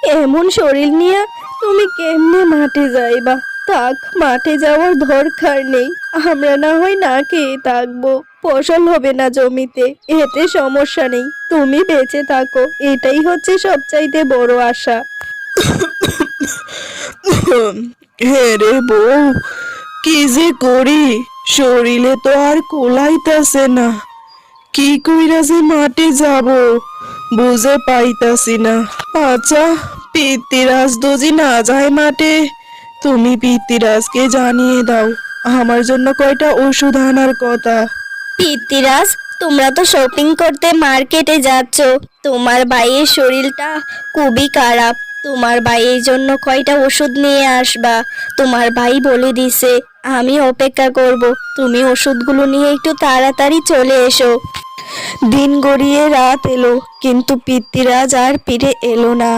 এমন শরীর নিয়ে তুমি কেমনে মাঠে যাইবা? থাক, মাঠে যাওয়ার দরকার নেই। আমরা না হয় না খেয়ে থাকবো, ফসল হবে না জমিতে, এতে সমস্যা নেই। তুমি বেঁচে থাকো, এটাই হচ্ছে সবচাইতে বড় আশা। হ্যাঁ রে বউ, কি যে করি, শরীরে তো আর কোলাইতাছে না। কি কইরা যে মাঠে যাব বুঝে পাইতাছি না। আচ্ছা, পিতৃরাজ যদি না যায় মাঠে, তুমি পিতৃরাজকে জানিয়ে দাও আমার জন্য কয়টা ওষুধ আনার কথা। পিতৃরাজ, তোমরা তো শপিং করতে মার্কেটে যাচ্ছ। তোমার ভাইয়ের শরীরটা খুবই খারাপ। তোমার ভাইয়ের জন্য কয়টা ওষুধ নিয়ে আসবা। তোমার ভাই বলে দিছে আমি অপেক্ষা করব। তুমি ওষুধগুলো নিয়ে একটু তাড়াতাড়ি চলে এসো। দিন গড়িয়ে রাত এলো, কিন্তু পিতৃরাজ আর ফিরে এলো না।